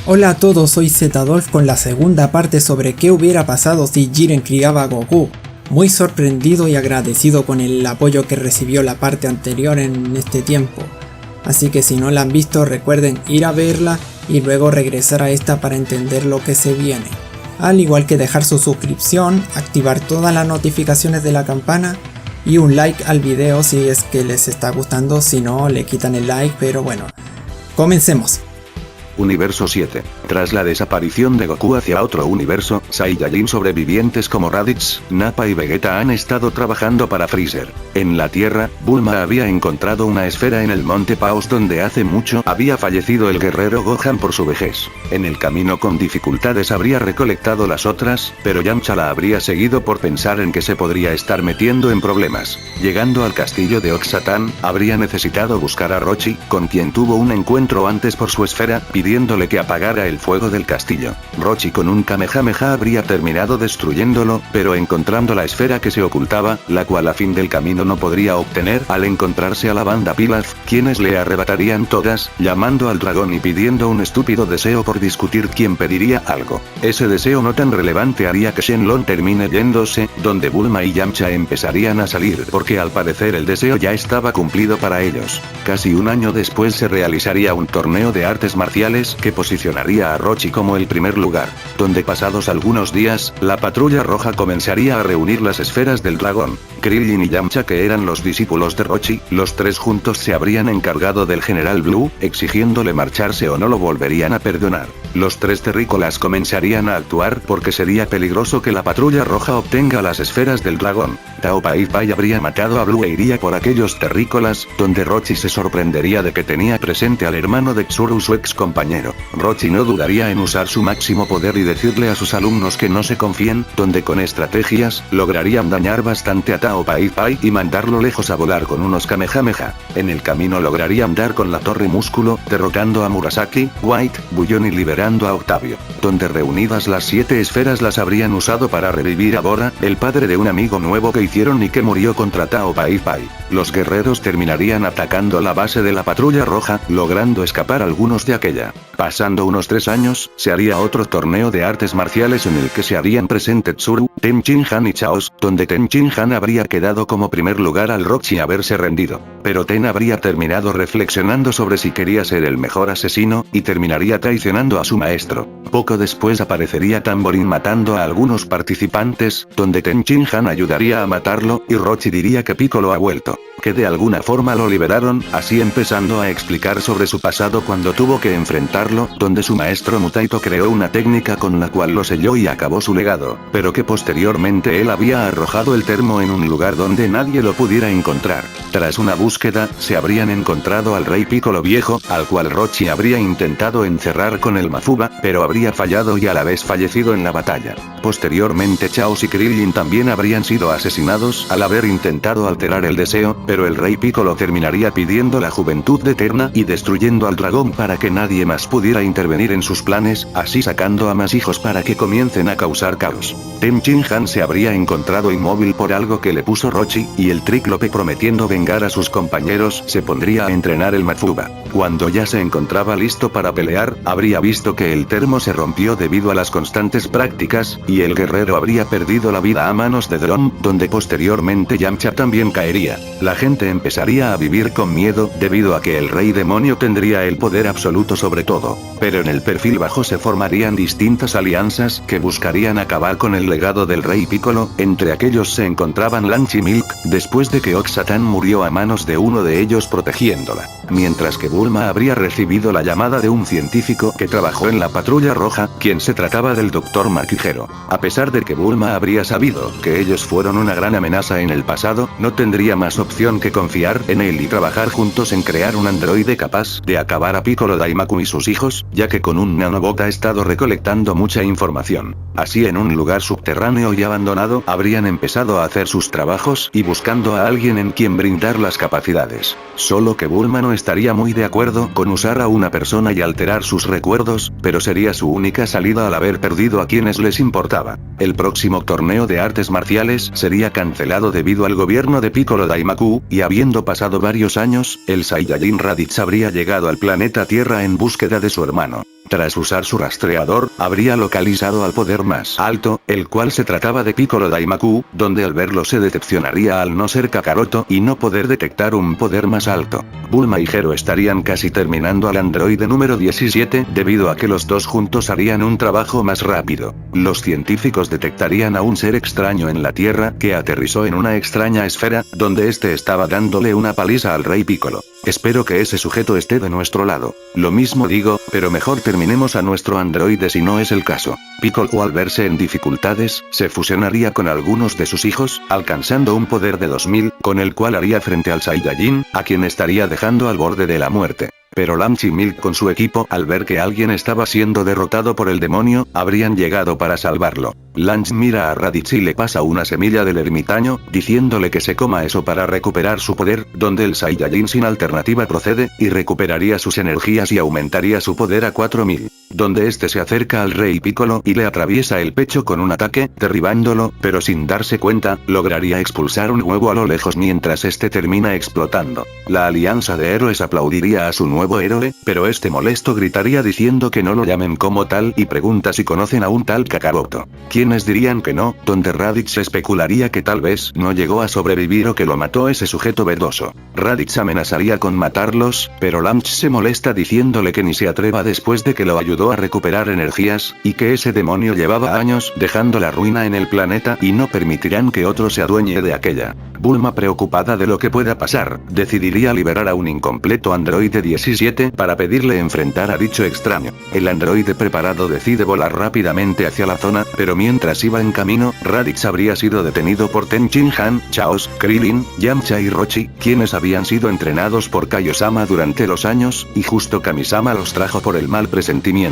Hola a todos, soy Zetadolf con la segunda parte sobre qué hubiera pasado si Jiren criaba a Goku. Muy sorprendido y agradecido con el apoyo que recibió la parte anterior en este tiempo. Así que si no la han visto recuerden ir a verla y luego regresar a esta para entender lo que se viene. Al igual que dejar su suscripción, activar todas las notificaciones de la campana y un like al video si es que les está gustando, si no le quitan el like, pero bueno, comencemos. Universo 7. Tras la desaparición de Goku hacia otro universo, Saiyajin sobrevivientes como Raditz, Nappa y Vegeta han estado trabajando para Freezer. En la Tierra, Bulma había encontrado una esfera en el monte Paos donde hace mucho había fallecido el guerrero Gohan por su vejez. En el camino con dificultades habría recolectado las otras, pero Yamcha la habría seguido por pensar en que se podría estar metiendo en problemas. Llegando al castillo de Oxatán, habría necesitado buscar a Rochi, con quien tuvo un encuentro antes por su esfera, pidiéndole que apagara el fuego del castillo. Rochi con un Kamehameha habría terminado destruyéndolo, pero encontrando la esfera que se ocultaba, la cual a fin del camino no podría obtener al encontrarse a la banda Pilaf, quienes le arrebatarían todas, llamando al dragón y pidiendo un estúpido deseo por discutir quién pediría algo. Ese deseo no tan relevante haría que Shenlong termine yéndose, donde Bulma y Yamcha empezarían a salir porque al parecer el deseo ya estaba cumplido para ellos. Casi un año después se realizaría un torneo de artes marciales que posicionaría a Rochi como el primer lugar, donde pasados algunos días, la patrulla roja comenzaría a reunir las esferas del dragón. Krillin y Yamcha, que eran los discípulos de Rochi, los tres juntos se habrían encargado del General Blue, exigiéndole marcharse o no lo volverían a perdonar. Los tres terrícolas comenzarían a actuar porque sería peligroso que la patrulla roja obtenga las esferas del dragón. Tao Pai Pai habría matado a Blue e iría por aquellos terrícolas, donde Rochi se sorprendería de que tenía presente al hermano de Tsuru, su ex compañero. Rochi no dudaría en usar su máximo poder y decirle a sus alumnos que no se confíen, donde con estrategias, lograrían dañar bastante a Tao Pai Pai y mandarlo lejos a volar con unos Kamehameha. En el camino lograrían dar con la Torre Músculo, derrotando a Murasaki, White, Bullón y liberando a Octavio. Donde reunidas las 7 esferas las habrían usado para revivir a Bora, el padre de un amigo nuevo que hicieron y que murió contra Tao Pai Pai. Los guerreros terminarían atacando la base de la patrulla roja, logrando escapar algunos de aquella. Pasando unos 3 años, se haría otro torneo de artes marciales en el que se harían presente Tsuru, Tenshinhan y Chaos, donde Tenshinhan habría quedado como primer lugar al Rochi haberse rendido. Pero Ten habría terminado reflexionando sobre si quería ser el mejor asesino, y terminaría traicionando a su maestro. Poco después aparecería Tamborín matando a algunos participantes, donde Tenshinhan ayudaría a matarlo, y Rochi diría que Piccolo ha vuelto. Que de alguna forma lo liberaron, así empezando a explicar sobre su pasado cuando tuvo que enfrentarlo, donde su maestro Mutaito creó una técnica con la cual lo selló y acabó su legado, pero que posteriormente él había arrojado el termo en un lugar donde nadie lo pudiera encontrar. Tras una búsqueda, se habrían encontrado al rey Piccolo viejo, al cual Rochi habría intentado encerrar con el Mafuba, pero habría fallado y a la vez fallecido en la batalla. Posteriormente Chaos y Krillin también habrían sido asesinados al haber intentado alterar el deseo, pero el rey Piccolo terminaría pidiendo la juventud eterna y destruyendo al dragón para que nadie más pudiera intervenir en sus planes, así sacando a más hijos para que comiencen a causar caos. Tenshinhan se habría encontrado inmóvil por algo que le puso Rochi, y el Tríclope, prometiendo vengar a sus compañeros, se pondría a entrenar el Mafuba. Cuando ya se encontraba listo para pelear, habría visto que el termo se rompió debido a las constantes prácticas, y el guerrero habría perdido la vida a manos de Dron, donde posteriormente Yamcha también caería. La gente empezaría a vivir con miedo, debido a que el rey demonio tendría el poder absoluto sobre todo. Pero en el perfil bajo se formarían distintas alianzas que buscarían acabar con el legado del rey Piccolo, entre aquellos se encontraban Lanchi Milk, después de que Oxatán murió a manos de uno de ellos protegiéndola. Mientras que Bulma habría recibido la llamada de un científico que trabajó en la patrulla roja, quien se trataba del Dr. Makihiro. A pesar de que Bulma habría sabido que ellos fueron una gran amenaza en el pasado, no tendría más opción que confiar en él y trabajar juntos en crear un androide capaz de acabar a Piccolo Daimaku y sus hijos, ya que con un nanobot ha estado recolectando mucha información. Así en un lugar subterráneo y abandonado habrían empezado a hacer sus trabajos y buscando a alguien en quien brindar las capacidades. Solo que Bulma no estaría muy de acuerdo con usar a una persona y alterar sus recuerdos, pero sería su única salida al haber perdido a quienes les importaba. El próximo torneo de artes marciales sería cancelado debido al gobierno de Piccolo Daimaku, y habiendo pasado varios años, el Saiyajin Raditz habría llegado al planeta Tierra en búsqueda de su hermano. Tras usar su rastreador, habría localizado al poder más alto, el cual se trataba de Piccolo Daimaku, donde al verlo se decepcionaría al no ser Kakaroto y no poder detectar un poder más alto. Bulma y Gero estarían casi terminando al androide número 17, debido a que los dos juntos harían un trabajo más rápido. Los científicos detectarían a un ser extraño en la Tierra, que aterrizó en una extraña esfera, donde este estaba dándole una paliza al Rey Piccolo. Espero que ese sujeto esté de nuestro lado. Lo mismo digo, pero mejor terminemos a nuestro androide si no es el caso. Piccolo, al verse en dificultades, se fusionaría con algunos de sus hijos, alcanzando un poder de 2000, con el cual haría frente al Saiyajin, a quien estaría dejando al borde de la muerte. Pero Lamchi y Milk con su equipo, al ver que alguien estaba siendo derrotado por el demonio, habrían llegado para salvarlo. Lance mira a Raditz y le pasa una semilla del ermitaño, diciéndole que se coma eso para recuperar su poder, donde el Saiyajin sin alternativa procede, y recuperaría sus energías y aumentaría su poder a 4000. Donde este se acerca al Rey Piccolo y le atraviesa el pecho con un ataque, derribándolo, pero sin darse cuenta, lograría expulsar un huevo a lo lejos mientras este termina explotando. La alianza de héroes aplaudiría a su nuevo héroe, pero este molesto gritaría diciendo que no lo llamen como tal y pregunta si conocen a un tal Kakaroto. Quienes dirían que no, donde Raditz especularía que tal vez no llegó a sobrevivir o que lo mató ese sujeto verdoso. Raditz amenazaría con matarlos, pero Lamch se molesta diciéndole que ni se atreva después de que lo ayudó a recuperar energías, y que ese demonio llevaba años dejando la ruina en el planeta y no permitirán que otro se adueñe de aquella. Bulma, preocupada de lo que pueda pasar, decidiría liberar a un incompleto androide 17 para pedirle enfrentar a dicho extraño. El androide preparado decide volar rápidamente hacia la zona, pero mientras iba en camino, Raditz habría sido detenido por Tenchin Han, Chaos, Krillin, Yamcha y Rochi, quienes habían sido entrenados por Kaiosama durante los años, y justo Kamisama los trajo por el mal presentimiento.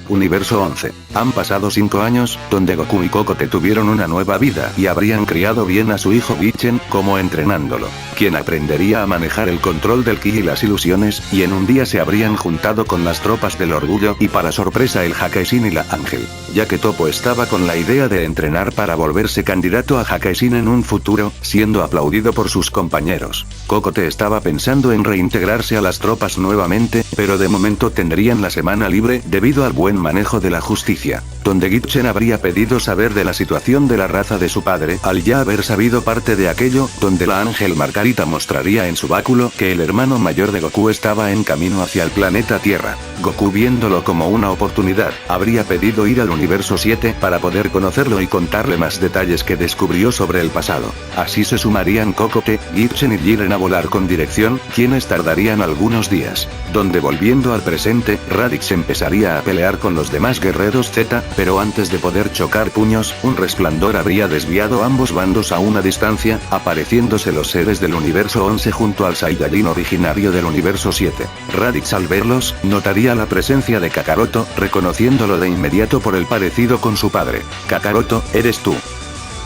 Universo 11. Han pasado 5 años, donde Goku y Kokote tuvieron una nueva vida y habrían criado bien a su hijo Bichen, como entrenándolo, quien aprendería a manejar el control del ki y las ilusiones, y en un día se habrían juntado con las tropas del orgullo y para sorpresa el Hakaisin y la Ángel, ya que Toppo estaba con la idea de entrenar para volverse candidato a Hakaisin en un futuro, siendo aplaudido por sus compañeros. Kokote estaba pensando en reintegrarse a las tropas nuevamente, pero de momento tendrían la semana libre debido al buen manejo de la justicia, donde Gitchen habría pedido saber de la situación de la raza de su padre, al ya haber sabido parte de aquello, donde la Ángel Margarita mostraría en su báculo que el hermano mayor de Goku estaba en camino hacia el planeta Tierra. Goku, viéndolo como una oportunidad, habría pedido ir al universo 7 para poder conocerlo y contarle más detalles que descubrió sobre el pasado. Así se sumarían Kokote, Gitchen y Jiren a volar con dirección, quienes tardarían algunos días. Donde volviendo al presente, Raditz empezaría a pelear con los demás guerreros Z, pero antes de poder chocar puños, un resplandor habría desviado ambos bandos a una distancia, apareciéndose los seres del universo 11 junto al Saiyajin originario del universo 7. Raditz, al verlos, notaría la presencia de Kakaroto, reconociéndolo de inmediato por el parecido con su padre. Kakaroto, ¿eres tú?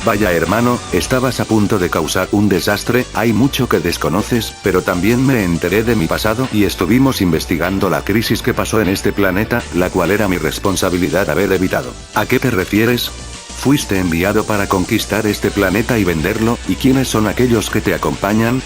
Vaya hermano, estabas a punto de causar un desastre, hay mucho que desconoces, pero también me enteré de mi pasado y estuvimos investigando la crisis que pasó en este planeta, la cual era mi responsabilidad haber evitado. ¿A qué te refieres? Fuiste enviado para conquistar este planeta y venderlo, ¿y quiénes son aquellos que te acompañan?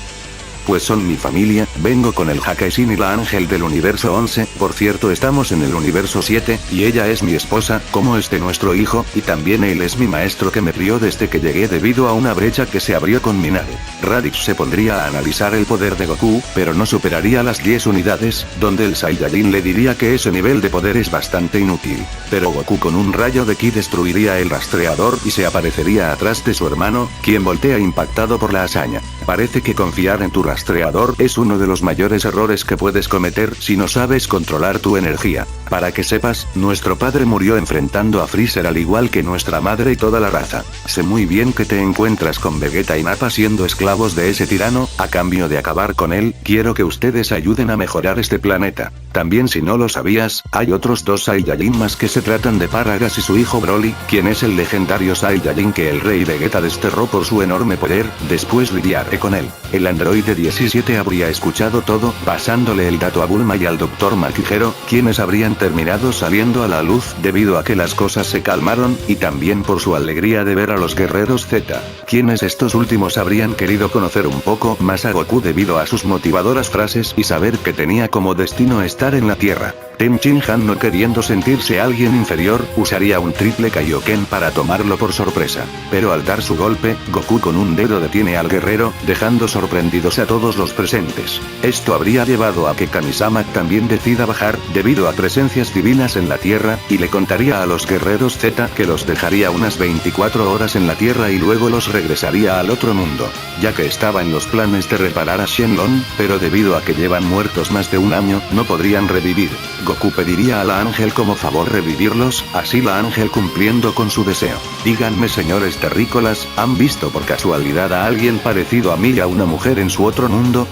Pues son mi familia, vengo con el Hakaisin y la Ángel del universo 11, por cierto estamos en el universo 7, y ella es mi esposa, como nuestro hijo, y también él es mi maestro que me crió desde que llegué debido a una brecha que se abrió con mi nave. Raditz se pondría a analizar el poder de Goku, pero no superaría las 10 unidades, donde el Saiyajin le diría que ese nivel de poder es bastante inútil. Pero Goku con un rayo de ki destruiría el rastreador y se aparecería atrás de su hermano, quien voltea impactado por la hazaña. Parece que confiar en tu rastreador es uno de los mayores errores que puedes cometer si no sabes controlar tu energía. Para que sepas, nuestro padre murió enfrentando a Freezer al igual que nuestra madre y toda la raza. Sé muy bien que te encuentras con Vegeta y Nappa siendo esclavos de ese tirano, a cambio de acabar con él, quiero que ustedes ayuden a mejorar este planeta. También si no lo sabías, hay otros 2 Saiyajin más que se tratan de Paragas y su hijo Broly, quien es el legendario Saiyajin que el rey Vegeta desterró por su enorme poder, después lidiaré con él. El androide 17 habría escuchado todo, pasándole el dato a Bulma y al Dr. Makihiro, quienes habrían terminado saliendo a la luz debido a que las cosas se calmaron, y también por su alegría de ver a los guerreros Z, quienes estos últimos habrían querido conocer un poco más a Goku debido a sus motivadoras frases y saber que tenía como destino estar en la Tierra. Tenshinhan, no queriendo sentirse alguien inferior, usaría un triple Kaioken para tomarlo por sorpresa. Pero al dar su golpe, Goku con un dedo detiene al guerrero, dejando sorprendidos a todos los presentes. Esto habría llevado a que Kamisama también decida bajar, debido a presencias divinas en la Tierra, y le contaría a los guerreros Z que los dejaría unas 24 horas en la Tierra y luego los regresaría al otro mundo. Ya que estaba en los planes de reparar a Shenlong, pero debido a que llevan muertos más de un año, no podrían revivir. Goku pediría a la Ángel como favor revivirlos, así la Ángel cumpliendo con su deseo. Díganme, señores terrícolas, ¿han visto por casualidad a alguien parecido a mí y a una mujer en su otro mundo?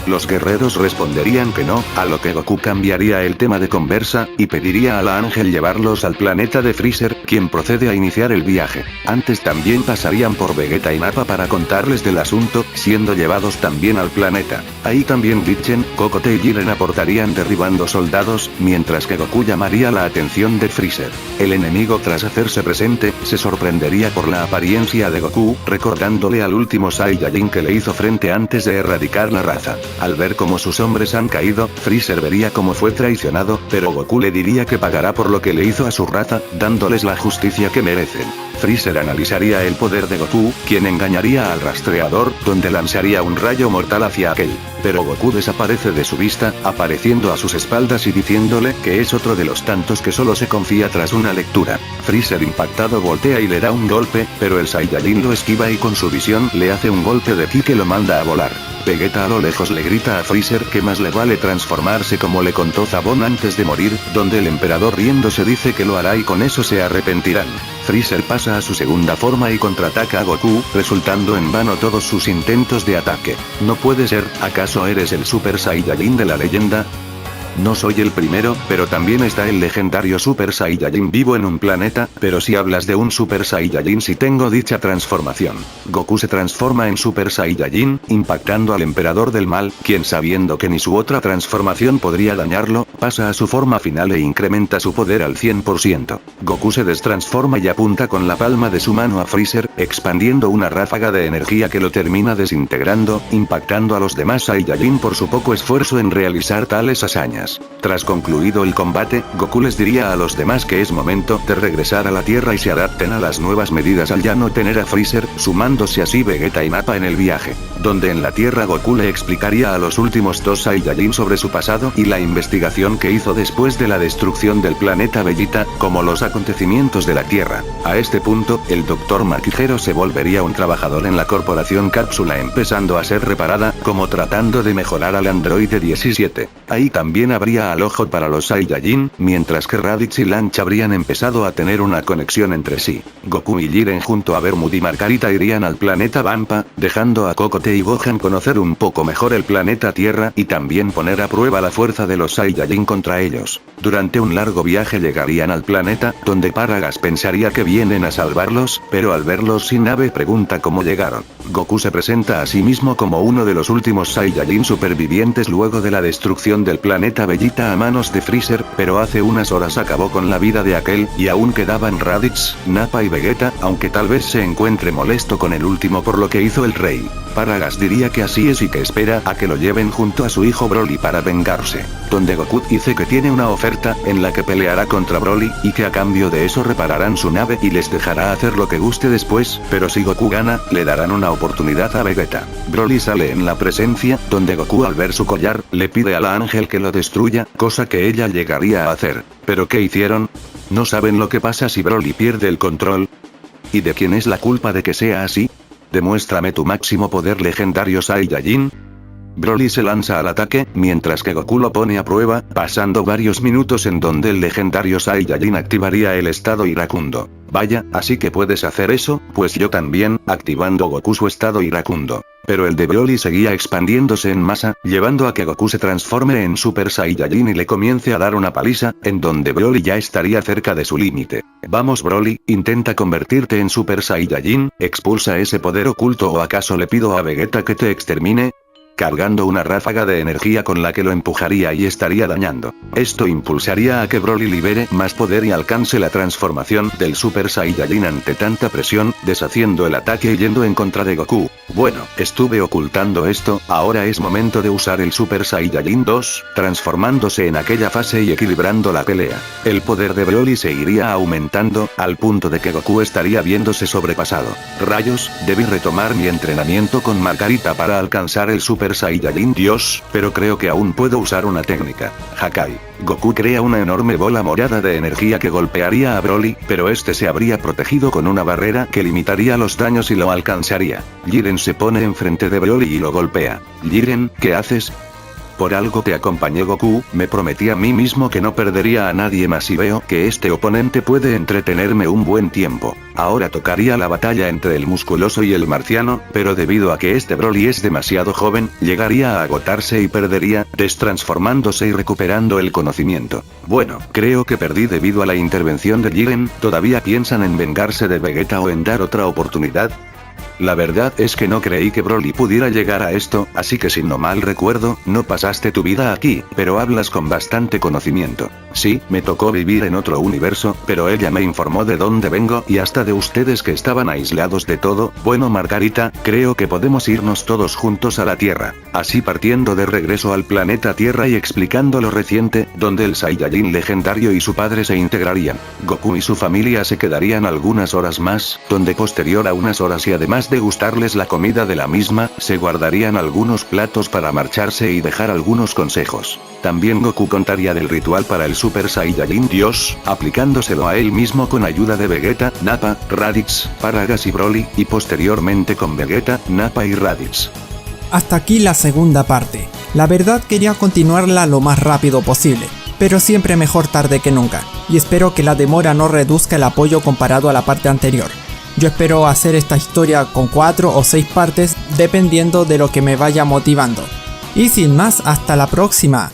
Los guerreros responderían que no, a lo que Goku cambiaría el tema de conversa, y pediría a la Ángel llevarlos al planeta de Freezer, quien procede a iniciar el viaje. Antes también pasarían por Vegeta y Nappa para contarles del asunto, siendo llevados también al planeta. Ahí también Gitchen, Cocote y Jiren aportarían derribando soldados, mientras que Goku llamaría la atención de Freezer. El enemigo, tras hacerse presente, se sorprendería por la apariencia de Goku, recordándole al último Saiyajin que le hizo frente antes de erradicar la raza. Al ver cómo sus hombres han caído, Freezer vería cómo fue traicionado, pero Goku le diría que pagará por lo que le hizo a su raza, dándoles la justicia que merecen. Freezer analizaría el poder de Goku, quien engañaría al rastreador, donde lanzaría un rayo mortal hacia aquel. Pero Goku desaparece de su vista, apareciendo a sus espaldas y diciéndole que es otro de los tantos que solo se confía tras una lectura. Freezer impactado voltea y le da un golpe, pero el Saiyajin lo esquiva y con su visión le hace un golpe de ki que lo manda a volar. Vegeta a lo lejos le grita a Freezer que más le vale transformarse como le contó Zabón antes de morir, donde el emperador riéndose dice que lo hará y con eso se arrepentirán. Freezer pasa a su segunda forma y contraataca a Goku, resultando en vano todos sus intentos de ataque. No puede ser, ¿acaso eres el Super Saiyajin de la leyenda? No soy el primero, pero también está el legendario Super Saiyajin vivo en un planeta, pero si hablas de un Super Saiyajin si tengo dicha transformación. Goku se transforma en Super Saiyajin, impactando al emperador del mal, quien sabiendo que ni su otra transformación podría dañarlo, pasa a su forma final e incrementa su poder al 100%. Goku se destransforma y apunta con la palma de su mano a Freezer, expandiendo una ráfaga de energía que lo termina desintegrando, impactando a los demás Saiyajin por su poco esfuerzo en realizar tales hazañas. Tras concluido el combate, Goku les diría a los demás que es momento de regresar a la Tierra y se adapten a las nuevas medidas al ya no tener a Freezer, sumándose así Vegeta y Nappa en el viaje. Donde en la Tierra Goku le explicaría a los últimos dos Saiyajin sobre su pasado y la investigación que hizo después de la destrucción del planeta Vegeta, como los acontecimientos de la Tierra. A este punto, el Dr. Maquijero se volvería un trabajador en la corporación Cápsula empezando a ser reparada, como tratando de mejorar al androide 17. Ahí también habría alojo para los Saiyajin, mientras que Raditz y Lanch habrían empezado a tener una conexión entre sí. Goku y Jiren junto a Bermud y Margarita irían al planeta Vampa, dejando a Cocote y Gohan conocer un poco mejor el planeta Tierra y también poner a prueba la fuerza de los Saiyajin contra ellos. Durante un largo viaje llegarían al planeta, donde Paragas pensaría que vienen a salvarlos, pero al verlos sin nave pregunta cómo llegaron. Goku se presenta a sí mismo como uno de los últimos Saiyajin supervivientes luego de la destrucción del planeta Vegeta a manos de Freezer, pero hace unas horas acabó con la vida de aquel, y aún quedaban Raditz, Nappa y Vegeta, aunque tal vez se encuentre molesto con el último por lo que hizo el rey. Paragas diría que así es y que espera a que lo lleven junto a su hijo Broly para vengarse. Donde Goku dice que tiene una oferta, en la que peleará contra Broly, y que a cambio de eso repararán su nave y les dejará hacer lo que guste después, pero si Goku gana, le darán una oportunidad a Vegeta. Broly sale en la presencia, donde Goku al ver su collar, le pide a la Ángel que lo destruya, cosa que ella llegaría a hacer. ¿Pero qué hicieron? ¿No saben lo que pasa si Broly pierde el control? ¿Y de quién es la culpa de que sea así? Demuéstrame tu máximo poder legendario Saiyajin. Broly se lanza al ataque, mientras que Goku lo pone a prueba, pasando varios minutos en donde el legendario Saiyajin activaría el estado iracundo. Vaya, así que puedes hacer eso, pues yo también, activando Goku su estado iracundo. Pero el de Broly seguía expandiéndose en masa, llevando a que Goku se transforme en Super Saiyajin y le comience a dar una paliza, en donde Broly ya estaría cerca de su límite. Vamos Broly, intenta convertirte en Super Saiyajin, expulsa ese poder oculto o acaso le pido a Vegeta que te extermine. cargando una ráfaga de energía con la que lo empujaría y estaría dañando. Esto impulsaría a que Broly libere más poder y alcance la transformación del Super Saiyajin ante tanta presión, deshaciendo el ataque y yendo en contra de Goku. Bueno, estuve ocultando esto, ahora es momento de usar el Super Saiyajin 2, transformándose en aquella fase y equilibrando la pelea. El poder de Broly seguiría aumentando, al punto de que Goku estaría viéndose sobrepasado. Rayos, debí retomar mi entrenamiento con Margarita para alcanzar el Super Saiyajin Dios, pero creo que aún puedo usar una técnica. Hakai. Goku crea una enorme bola morada de energía que golpearía a Broly, pero este se habría protegido con una barrera que limitaría los daños y lo alcanzaría. Jiren se pone enfrente de Broly y lo golpea. Jiren, ¿qué haces? Por algo te acompañé Goku, me prometí a mí mismo que no perdería a nadie más y veo que este oponente puede entretenerme un buen tiempo. Ahora tocaría la batalla entre el musculoso y el marciano, pero debido a que este Broly es demasiado joven, llegaría a agotarse y perdería, destransformándose y recuperando el conocimiento. Bueno, creo que perdí debido a la intervención de Jiren. ¿Todavía piensan en vengarse de Vegeta o en dar otra oportunidad? La verdad es que no creí que Broly pudiera llegar a esto, así que si no mal recuerdo, no pasaste tu vida aquí, pero hablas con bastante conocimiento. Sí, me tocó vivir en otro universo, pero ella me informó de dónde vengo y hasta de ustedes que estaban aislados de todo. Bueno Margarita, creo que podemos irnos todos juntos a la Tierra. Así partiendo de regreso al planeta Tierra y explicando lo reciente, donde el Saiyajin legendario y su padre se integrarían. Goku y su familia se quedarían algunas horas más, donde posterior a unas horas y además de gustarles la comida de la misma, se guardarían algunos platos para marcharse y dejar algunos consejos. También Goku contaría del ritual para el Super Saiyajin Dios, aplicándoselo a él mismo con ayuda de Vegeta, Nappa, Raditz, Paragas y Broly, y posteriormente con Vegeta, Nappa y Raditz. Hasta aquí la segunda parte. La verdad quería continuarla lo más rápido posible, pero siempre mejor tarde que nunca, y espero que la demora no reduzca el apoyo comparado a la parte anterior. Yo espero hacer esta historia con 4 o 6 partes dependiendo de lo que me vaya motivando. Y sin más, hasta la próxima.